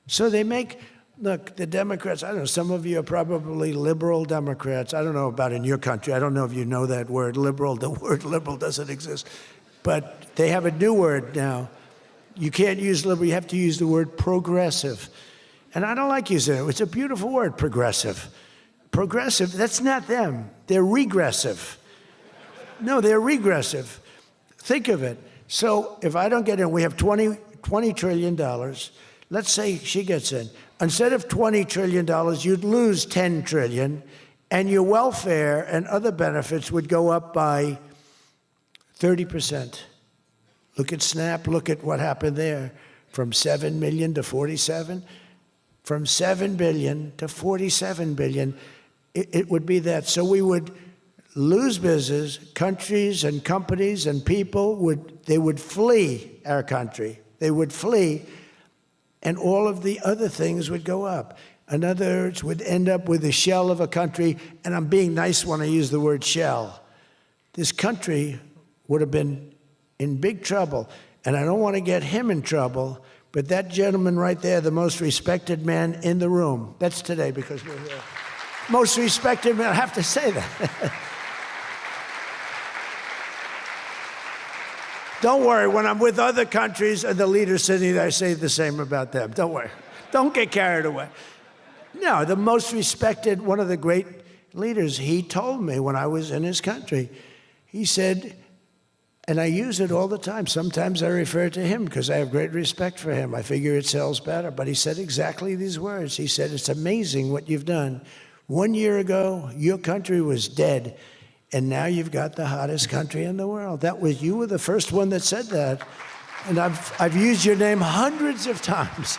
So they make, look, the Democrats, I don't know, some of you are probably liberal Democrats. I don't know about in your country. I don't know if you know that word, liberal. The word liberal doesn't exist. But they have a new word now. You can't use liberal, you have to use the word progressive. And I don't like using it. It's a beautiful word, progressive. Progressive, that's not them. They're regressive. No, they're regressive. Think of it. So if I don't get in, we have $20 trillion. Let's say she gets in. Instead of $20 trillion, you'd lose $10 trillion, and your welfare and other benefits would go up by 30%. Look at SNAP, look at what happened there. From 7 million to 47. From 7 billion to 47 billion, it would be that. So we would lose business, countries and companies and people would flee our country. They would flee, and all of the other things would go up. In other words, would end up with a shell of a country, and I'm being nice when I use the word shell. This country would have been in big trouble, and I don't want to get him in trouble, but that gentleman right there, the most respected man in the room, that's today because we're here. Most respected man, I have to say that. Don't worry, when I'm with other countries and the leaders sitting there, I say the same about them. Don't worry. Don't get carried away. No, the most respected, one of the great leaders, he told me when I was in his country, he said, and I use it all the time. Sometimes I refer to him because I have great respect for him. I figure it sells better. But he said exactly these words. He said, it's amazing what you've done. 1 year ago, your country was dead, and now you've got the hottest country in the world. You were the first one that said that. And I've used your name hundreds of times.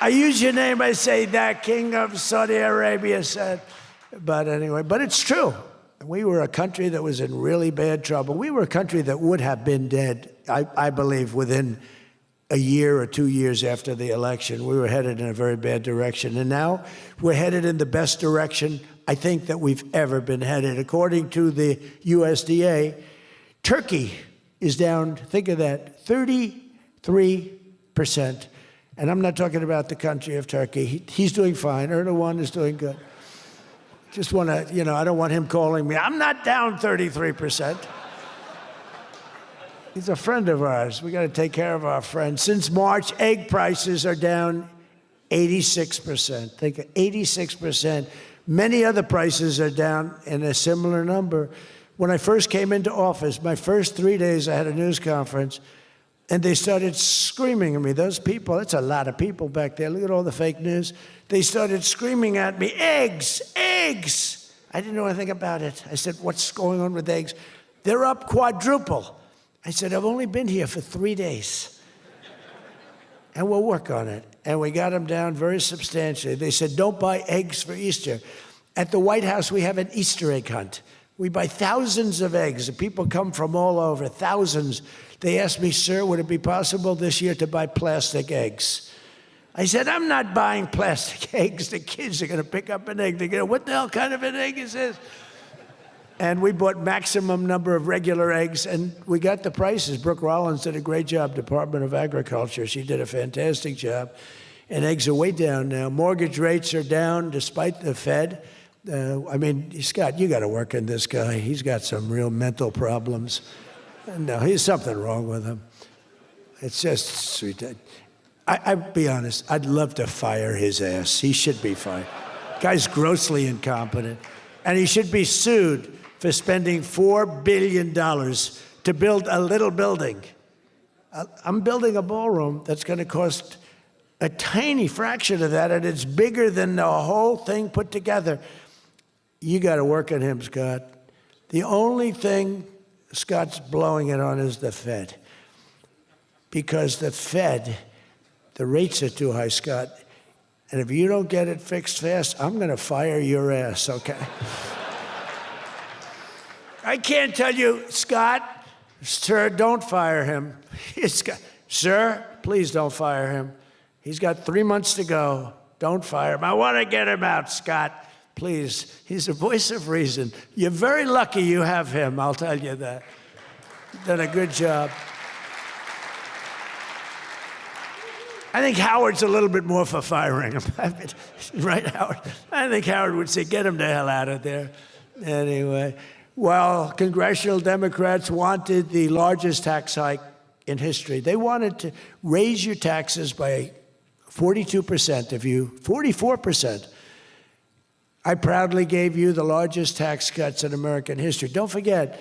I use your name, I say, that king of Saudi Arabia said. But anyway, but it's true. We were a country that was in really bad trouble. We were a country that would have been dead, I believe, within a year or 2 years after the election. We were headed in a very bad direction. And now we're headed in the best direction, I think, that we've ever been headed. According to the USDA, Turkey is down, think of that, 33%. And I'm not talking about the country of Turkey. He's doing fine. Erdogan is doing good. Just want to, I don't want him calling me. I'm not down 33%. He's a friend of ours. We got to take care of our friends. Since March, egg prices are down 86%. Think of 86%. Many other prices are down in a similar number. When I first came into office, my first 3 days, I had a news conference, and they started screaming at me. Those people, that's a lot of people back there. Look at all the fake news. They started screaming at me, eggs, eggs. I didn't know anything about it. I said, what's going on with eggs? They're up quadruple. I said, I've only been here for 3 days. And we'll work on it. And we got them down very substantially. They said, don't buy eggs for Easter. At the White House, we have an Easter egg hunt. We buy thousands of eggs. People come from all over, thousands. They asked me, sir, would it be possible this year to buy plastic eggs? I said, I'm not buying plastic eggs. The kids are going to pick up an egg. They're going to, what the hell kind of an egg is this? And we bought maximum number of regular eggs, and we got the prices. Brooke Rollins did a great job, Department of Agriculture. She did a fantastic job. And eggs are way down now. Mortgage rates are down despite the Fed. I mean, Scott, you got to work on this guy. He's got some real mental problems. No, there's something wrong with him. It's just sweet. I'll be honest, I'd love to fire his ass. He should be fired. Guy's grossly incompetent. And he should be sued for spending $4 billion to build a little building. I'm building a ballroom that's going to cost a tiny fraction of that, and it's bigger than the whole thing put together. You got to work on him, Scott. The only thing Scott's blowing it on is the Fed. Because the Fed, the rates are too high, Scott. And if you don't get it fixed fast, I'm going to fire your ass, okay? I can't tell you, Scott, sir, don't fire him. Sir, please don't fire him. He's got 3 months to go. Don't fire him. I want to get him out, Scott. Please. He's the voice of reason. You're very lucky you have him, I'll tell you that. Done a good job. I think Howard's a little bit more for firing him. Right, Howard? I think Howard would say, get him the hell out of there. Anyway, well, congressional Democrats wanted the largest tax hike in history. They wanted to raise your taxes by 42% of you, 44%. I proudly gave you the largest tax cuts in American history. Don't forget,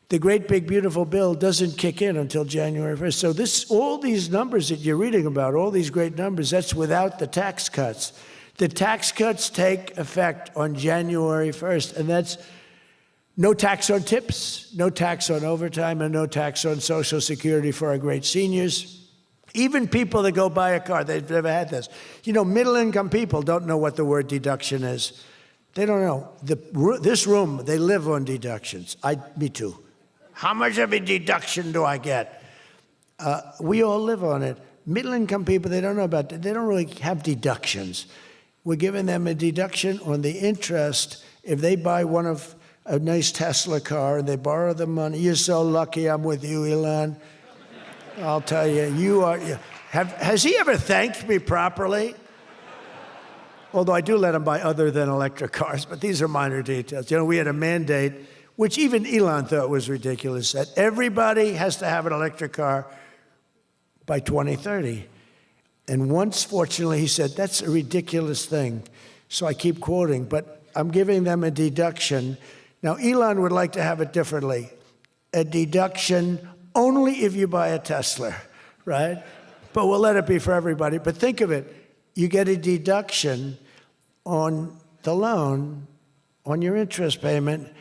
the great big beautiful bill doesn't kick in until January 1st. So all these numbers that you're reading about, all these great numbers, that's without the tax cuts. The tax cuts take effect on January 1st, and that's no tax on tips, no tax on overtime, and no tax on Social Security for our great seniors. Even people that go buy a car, they've never had this. You know, middle-income people don't know what the word deduction is. They don't know. This room, they live on deductions. Me too. How much of a deduction do I get? We all live on it. Middle-income people, they don't know about it. They don't really have deductions. We're giving them a deduction on the interest if they buy a nice Tesla car and they borrow the money. You're so lucky I'm with you, Elon. I'll tell you, you are. Has he ever thanked me properly? Although I do let him buy other than electric cars, but these are minor details. You know, we had a mandate, which even Elon thought was ridiculous, that everybody has to have an electric car by 2030. And once, fortunately, he said, that's a ridiculous thing. So I keep quoting, but I'm giving them a deduction. Now, Elon would like to have it differently. A deduction only if you buy a Tesla, right? But we'll let it be for everybody. But think of it. You get a deduction on the loan, on your interest payment.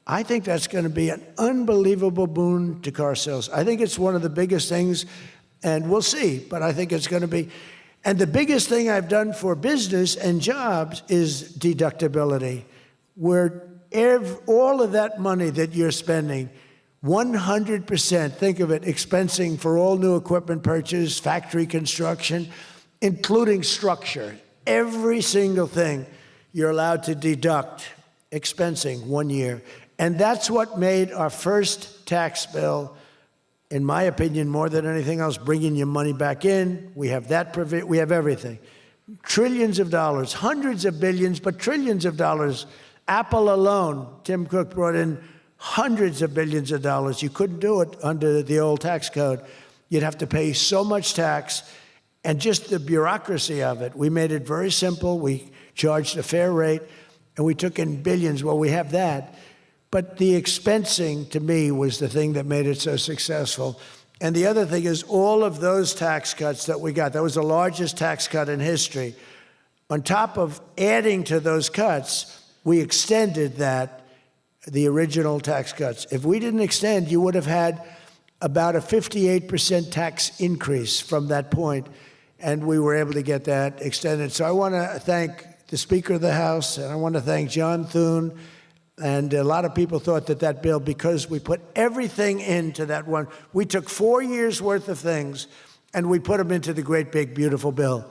I think that's going to be an unbelievable boon to car sales. I think it's one of the biggest things, and we'll see, but I think it's going to be. And the biggest thing I've done for business and jobs is deductibility, where all of that money that you're spending, 100%, think of it, expensing for all new equipment purchase, factory construction, including structure. Every single thing you're allowed to deduct, expensing 1 year. And that's what made our first tax bill, in my opinion, more than anything else, bringing your money back in. We have that, we have everything. Trillions of dollars, hundreds of billions, but trillions of dollars. Apple alone, Tim Cook brought in hundreds of billions of dollars. You couldn't do it under the old tax code. You'd have to pay so much tax, and just the bureaucracy of it. We made it very simple. We charged a fair rate, and we took in billions. Well, we have that. But the expensing, to me, was the thing that made it so successful. And the other thing is all of those tax cuts that we got, that was the largest tax cut in history. On top of adding to those cuts, we extended the original tax cuts. If we didn't extend, you would have had about a 58% tax increase from that point, and we were able to get that extended. So I want to thank the Speaker of the House, and I want to thank John Thune. And a lot of people thought that that bill, because we put everything into that one, we took 4 years' worth of things, and we put them into the great, big, beautiful bill.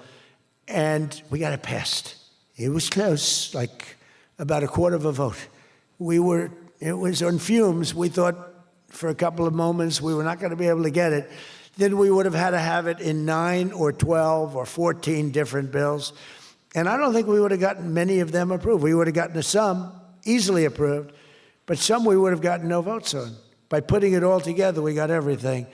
And we got it passed. It was close, like about a quarter of a vote. It was on fumes. We thought for a couple of moments we were not going to be able to get it. Then we would have had to have it in 9 or 12 or 14 different bills. And I don't think we would have gotten many of them approved. We would have gotten some easily approved, but some we would have gotten no votes on. By putting it all together, we got everything.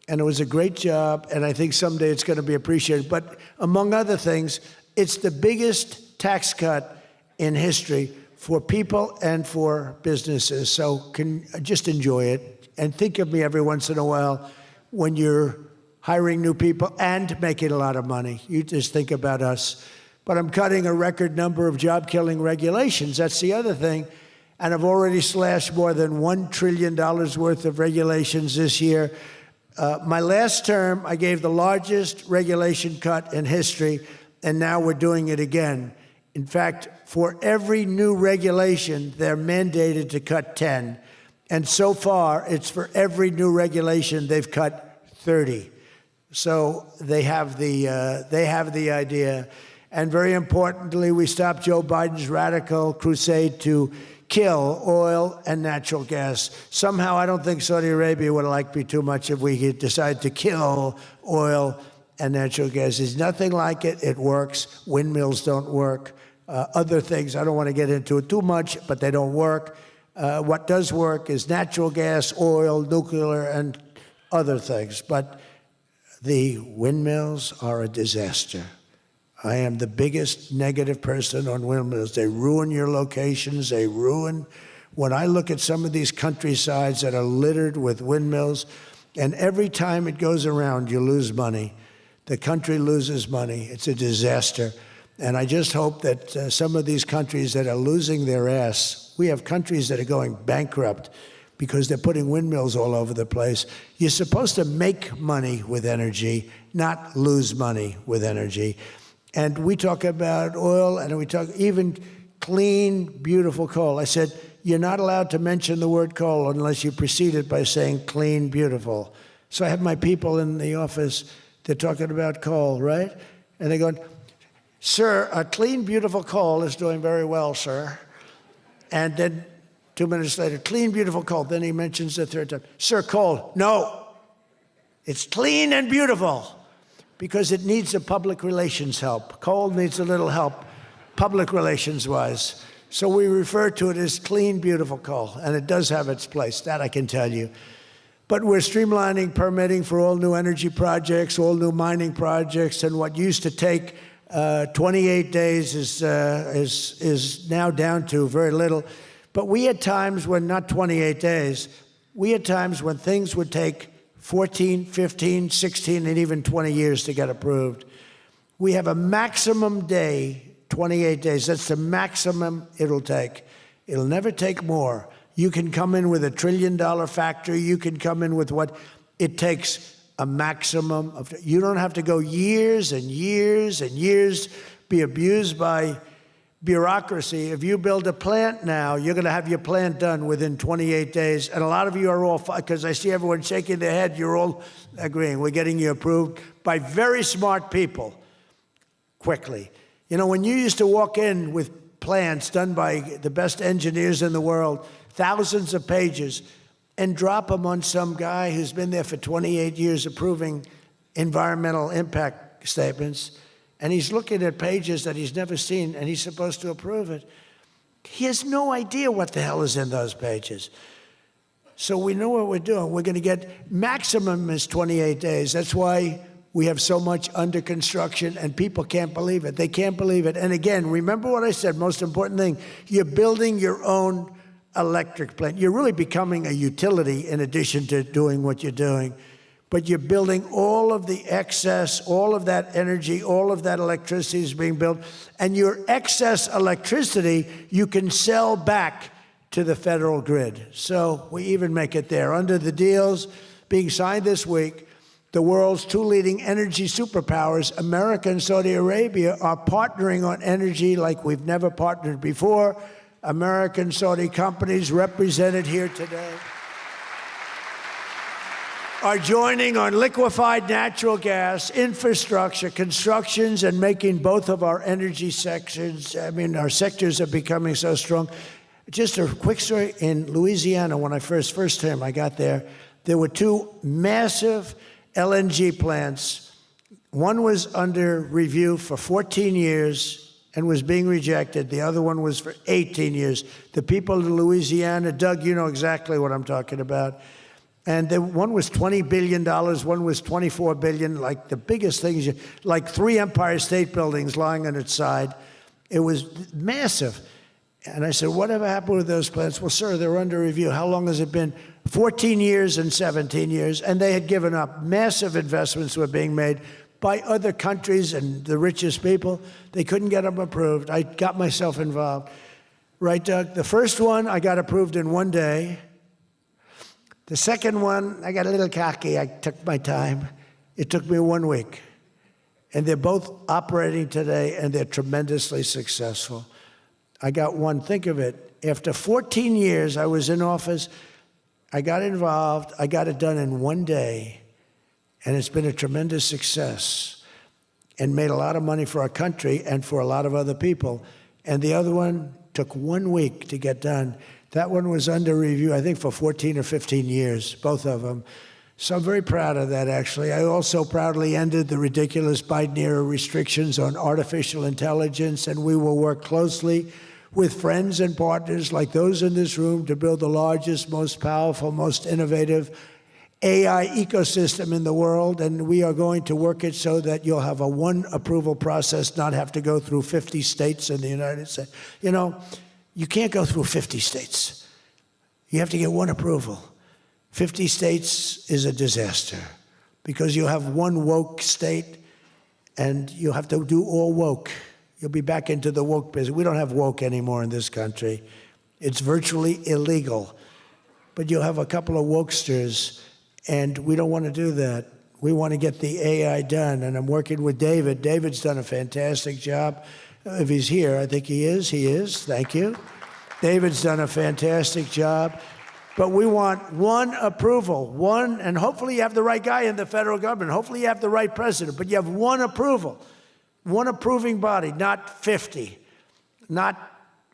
And it was a great job, and I think someday it's going to be appreciated. But among other things, it's the biggest tax cut in history for people and for businesses. So just enjoy it, and think of me every once in a while when you're hiring new people and making a lot of money. You just think about us. But I'm cutting a record number of job-killing regulations. That's the other thing. And I've already slashed more than $1 trillion worth of regulations this year. My last term, I gave the largest regulation cut in history, and now we're doing it again. In fact, for every new regulation, they're mandated to cut 10. And so far, it's for every new regulation, they've cut 30. So they have the idea. And very importantly, we stopped Joe Biden's radical crusade to kill oil and natural gas. Somehow, I don't think Saudi Arabia would like me too much if we decided to kill oil and natural gas. There's nothing like it. It works. Windmills don't work. Other things, I don't want to get into it too much, but they don't work. What does work is natural gas, oil, nuclear, and other things. But the windmills are a disaster. I am the biggest negative person on windmills. They ruin your locations. They ruin. When I look at some of these countrysides that are littered with windmills, and every time it goes around, you lose money. The country loses money. It's a disaster. And I just hope that some of these countries that are losing their ass, we have countries that are going bankrupt because they're putting windmills all over the place. You're supposed to make money with energy, not lose money with energy. And we talk about oil, and we talk even clean, beautiful coal. I said, you're not allowed to mention the word coal unless you precede it by saying clean, beautiful. So I have my people in the office, they're talking about coal, right? And they're going, sir, a clean, beautiful coal is doing very well, sir. And then 2 minutes later, clean, beautiful coal. Then he mentions the third time, sir, coal. No, it's clean and beautiful, because it needs a public relations help. Coal needs a little help, public relations-wise. So we refer to it as clean, beautiful coal, and it does have its place, that I can tell you. But we're streamlining permitting for all new energy projects, all new mining projects, and what used to take 28 days is now down to very little. But we had times when, not 28 days, we had times when things would take 14, 15, 16, and even 20 years to get approved. We have a maximum day, 28 days. That's the maximum it'll take. It'll never take more. You can come in with $1 trillion factory. You can come in with what it takes. A maximum of, you don't have to go years and years and years, be abused by bureaucracy. If you build a plant now, you're going to have your plant done within 28 days. And a lot of you are all, because I see everyone shaking their head, you're all agreeing. We're getting you approved by very smart people quickly. You know, when you used to walk in with plans done by the best engineers in the world, thousands of pages, and drop them on some guy who's been there for 28 years approving environmental impact statements, and he's looking at pages that he's never seen, and he's supposed to approve it. He has no idea what the hell is in those pages. So we know what we're doing. We're going to get maximum is 28 days. That's why we have so much under construction, and people can't believe it. They can't believe it. And again, remember what I said, most important thing, you're building your own electric plant. You're really becoming a utility in addition to doing what you're doing. But you're building all of the excess, all of that energy, all of that electricity is being built. And your excess electricity, you can sell back to the federal grid. So we even make it there. Under the deals, being signed this week. The world's two leading energy superpowers, America and Saudi Arabia, are partnering on energy like we've never partnered before. American Saudi companies represented here today are joining on liquefied natural gas, infrastructure, constructions, and making both of our energy sections. Our sectors are becoming so strong. Just a quick story. In Louisiana, when I first time I got there were two massive LNG plants. One was under review for 14 years and was being rejected. The other one was for 18 years. The people of Louisiana, Doug, you know exactly what I'm talking about. And one was $20 billion, one was $24 billion, like the biggest things, like 3 Empire State Buildings lying on its side. It was massive. And I said, whatever happened with those plants? Well, sir, they're under review. How long has it been? 14 years and 17 years. And they had given up. Massive investments were being made by other countries and the richest people. They couldn't get them approved. I got myself involved. Right, Doug? The first one, I got approved in one day. The second one, I got a little cocky. I took my time. It took me 1 week. And they're both operating today, and they're tremendously successful. I got one. Think of it. After 14 years, I was in office. I got involved. I got it done in 1 day. And it's been a tremendous success and made a lot of money for our country and for a lot of other people. And the other one took 1 week to get done. That one was under review, I think, for 14 or 15 years, both of them. So I'm very proud of that, actually. I also proudly ended the ridiculous Biden-era restrictions on artificial intelligence, and we will work closely with friends and partners like those in this room to build the largest, most powerful, most innovative AI ecosystem in the world, and we are going to work it so that you'll have a one approval process, not have to go through 50 states in the United States. You know, you can't go through 50 states. You have to get one approval. 50 states is a disaster because you'll have one woke state and you'll have to do all woke. You'll be back into the woke business. We don't have woke anymore in this country. It's virtually illegal. But you'll have a couple of wokesters, and we don't want to do that. We want to get the AI done, and I'm working with David. David's done a fantastic job. If he's here, I think he is. He is. Thank you. David's done a fantastic job. But we want one approval, one, and hopefully you have the right guy in the federal government. Hopefully you have the right president, but you have one approval, one approving body, not 50, not,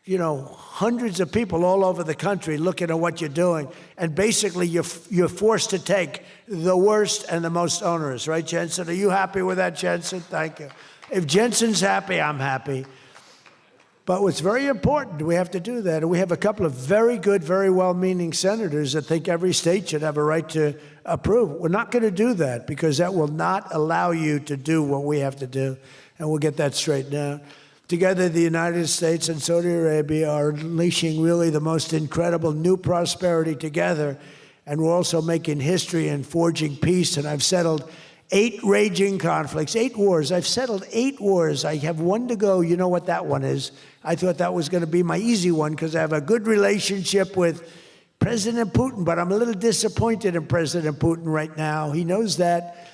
hundreds of people all over the country looking at what you're doing. And basically you're forced to take the worst and the most onerous, right, Jensen? Are you happy with that, Jensen? Thank you. If Jensen's happy, I'm happy. But what's very important, we have to do that. And we have a couple of very good, very well-meaning senators that think every state should have a right to approve. We're not going to do that because that will not allow you to do what we have to do. And we'll get that straightened out. Together, the United States and Saudi Arabia are unleashing really the most incredible new prosperity together. And we're also making history and forging peace. And I've settled 8 raging conflicts, 8 wars. I've settled 8 wars. I have one to go. You know what that one is. I thought that was going to be my easy one because I have a good relationship with President Putin, but I'm a little disappointed in President Putin right now. He knows that.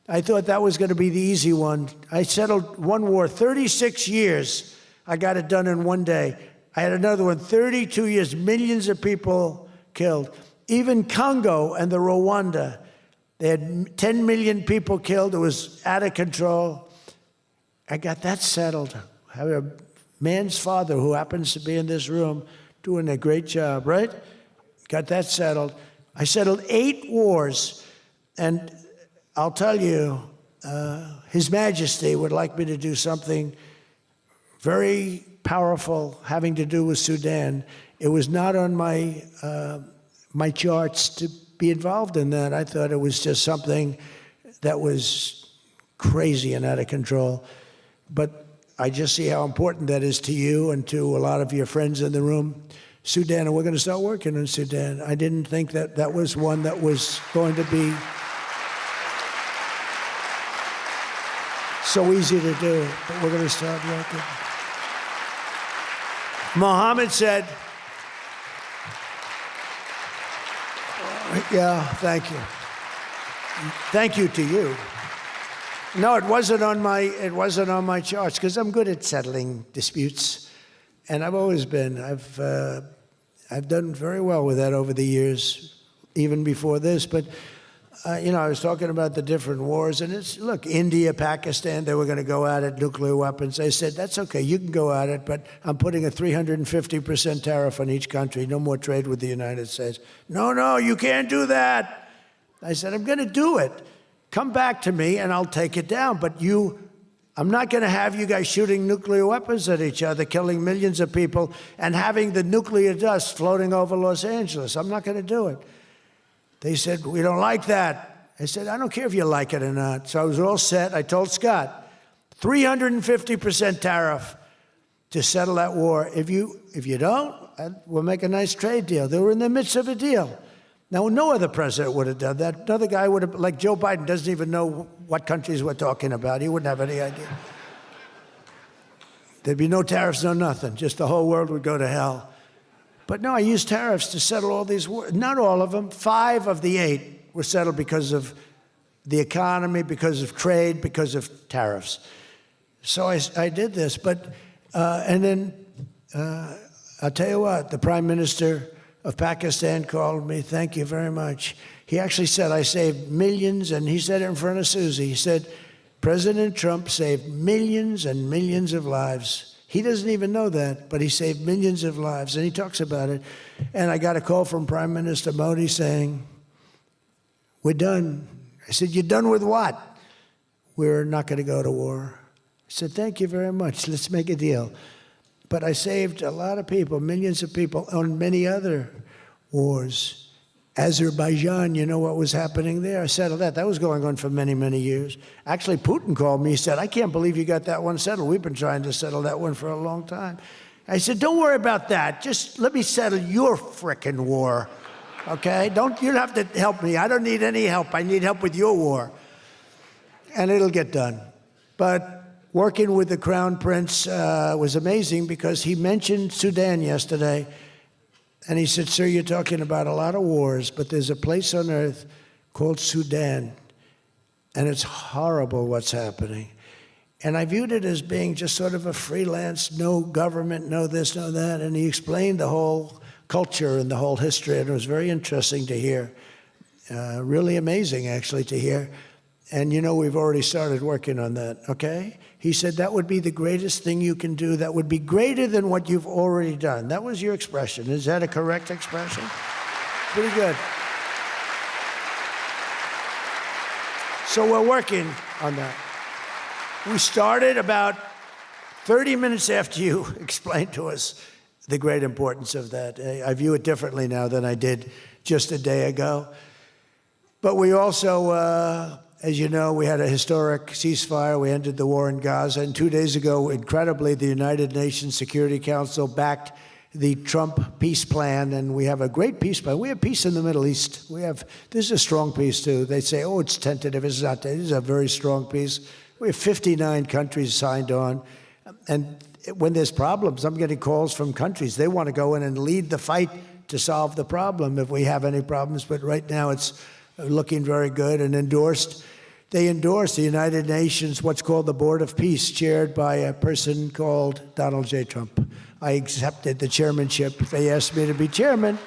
I thought that was going to be the easy one. I settled one war, 36 years. I got it done in 1 day. I had another one, 32 years, millions of people killed. Even Congo and the Rwanda, they had 10 million people killed. It was out of control. I got that settled. I have a man's father who happens to be in this room doing a great job, right? Got that settled. I settled 8 wars. And I'll tell you, His Majesty would like me to do something very powerful having to do with Sudan. It was not on my my charts to be involved in that. I thought it was just something that was crazy and out of control. But I just see how important that is to you and to a lot of your friends in the room. Sudan, and we're going to start working on Sudan. I didn't think that that was one that was going to be so easy to do, but we're going to start working. Mohammed said, yeah, thank you. Thank you to you. No, it wasn't on my charts because I'm good at settling disputes, and I've always been. I've done very well with that over the years, even before this. But I was talking about the different wars, and look, India, Pakistan, they were going to go at it, nuclear weapons. I said, that's okay, you can go at it, but I'm putting a 350% tariff on each country. No more trade with the United States. No, you can't do that. I said, I'm going to do it. Come back to me and I'll take it down. But I'm not going to have you guys shooting nuclear weapons at each other, killing millions of people, and having the nuclear dust floating over Los Angeles. I'm not going to do it. They said, we don't like that. I said, I don't care if you like it or not. So I was all set. I told Scott, 350% tariff to settle that war. If you don't, we'll make a nice trade deal. They were in the midst of a deal. Now, no other president would have done that. Another guy would have, like Joe Biden, doesn't even know what countries we're talking about. He wouldn't have any idea. There'd be no tariffs, no nothing. Just the whole world would go to hell. But no, I used tariffs to settle all these wars. Not all of them. 5 of the 8 were settled because of the economy, because of trade, because of tariffs. So I did this. But, and then I'll tell you what, the Prime Minister of Pakistan called me, thank you very much. He actually said, I saved millions, and he said it in front of Susie. He said, President Trump saved millions and millions of lives. He doesn't even know that, but he saved millions of lives, and he talks about it. And I got a call from Prime Minister Modi saying, we're done. I said, you're done with what? We're not going to go to war. I said, thank you very much. Let's make a deal. But I saved a lot of people, millions of people, on many other wars. Azerbaijan, you know what was happening there? I settled that. That was going on for many, many years. Actually, Putin called me. He said, I can't believe you got that one settled. We've been trying to settle that one for a long time. I said, don't worry about that. Just let me settle your frickin' war, okay? You don't have to help me. I don't need any help. I need help with your war. And it'll get done. But working with the Crown Prince was amazing because he mentioned Sudan yesterday. And he said, sir, you're talking about a lot of wars, but there's a place on earth called Sudan. And it's horrible what's happening. And I viewed it as being just sort of a freelance, no government, no this, no that. And he explained the whole culture and the whole history. And it was very interesting to hear. Really amazing, actually, to hear. And, we've already started working on that, okay? He said that would be the greatest thing you can do. That would be greater than what you've already done. That was your expression. Is that a correct expression? Pretty good. So we're working on that. We started about 30 minutes after you explained to us the great importance of that. I view it differently now than I did just a day ago. But we also... as you know, we had a historic ceasefire. We ended the war in Gaza. And 2 days ago, incredibly, the United Nations Security Council backed the Trump peace plan. And we have a great peace plan. We have peace in the Middle East. This is a strong peace, too. They say, oh, it's tentative. It's not. This is a very strong peace. We have 59 countries signed on. And when there's problems, I'm getting calls from countries. They want to go in and lead the fight to solve the problem if we have any problems. But right now, it's looking very good and they endorsed the United Nations, what's called the Board of Peace, chaired by a person called Donald J. Trump. I accepted the chairmanship. They asked me to be chairman.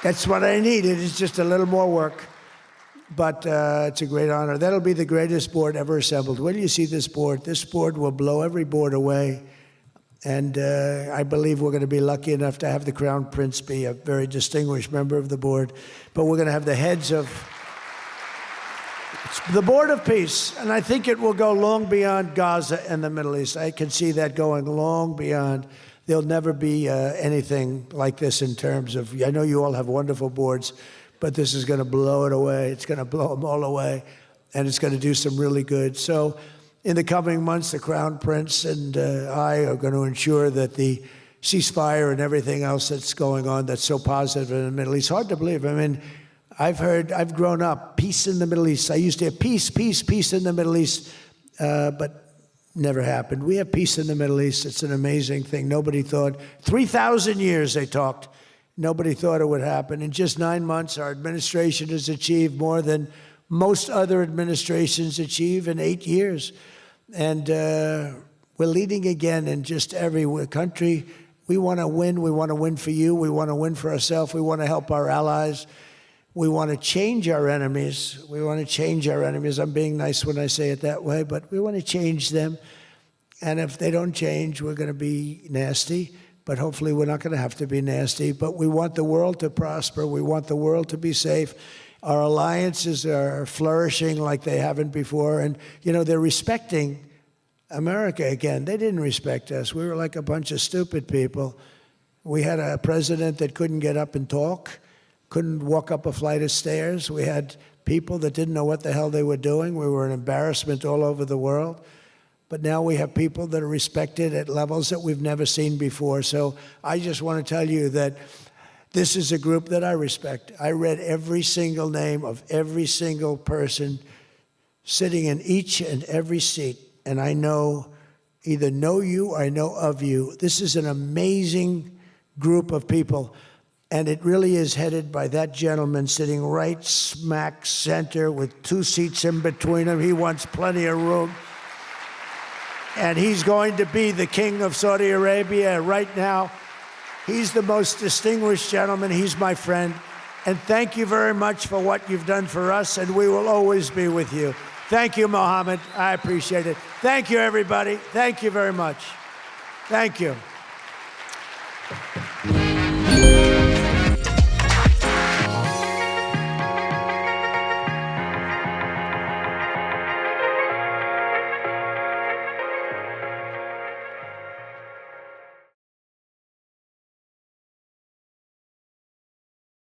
That's what I needed. It's just a little more work, but it's a great honor. That'll be the greatest board ever assembled. When you see this board will blow every board away. And I believe we're going to be lucky enough to have the Crown Prince be a very distinguished member of the board. But we're going to have the heads of the Board of Peace. And I think it will go long beyond Gaza and the Middle East. I can see that going long beyond. There'll never be anything like this in terms of, I know you all have wonderful boards, but this is going to blow it away. It's going to blow them all away. And it's going to do some really good. So in the coming months, the Crown Prince and I are going to ensure that the ceasefire and everything else that's going on that's so positive in the Middle East, hard to believe. I mean, I've grown up, peace in the Middle East. I used to have peace in the Middle East, but never happened. We have peace in the Middle East. It's an amazing thing. Nobody thought, 3,000 years they talked. Nobody thought it would happen. In just 9 months, our administration has achieved more than most other administrations achieve in 8 years. And we're leading again in just every country. We want to win. We want to win for you. We want to win for ourselves. We want to help our allies. We want to change our enemies. We want to change our enemies. I'm being nice when I say it that way, but we want to change them. And if they don't change, we're going to be nasty. But hopefully we're not going to have to be nasty. But we want the world to prosper. We want the world to be safe. Our alliances are flourishing like they haven't before. And, you know, they're respecting America again. They didn't respect us. We were like a bunch of stupid people. We had a president that couldn't get up and talk, couldn't walk up a flight of stairs. We had people that didn't know what the hell they were doing. We were an embarrassment all over the world. But now we have people that are respected at levels that we've never seen before. So I just want to tell you that this is a group that I respect. I read every single name of every single person sitting in each and every seat. And I either know you or I know of you. This is an amazing group of people. And it really is headed by that gentleman sitting right smack center with 2 seats in between him. He wants plenty of room. And he's going to be the king of Saudi Arabia right now. He's the most distinguished gentleman. He's my friend. And thank you very much for what you've done for us, and we will always be with you. Thank you, Mohammed. I appreciate it. Thank you, everybody. Thank you very much. Thank you.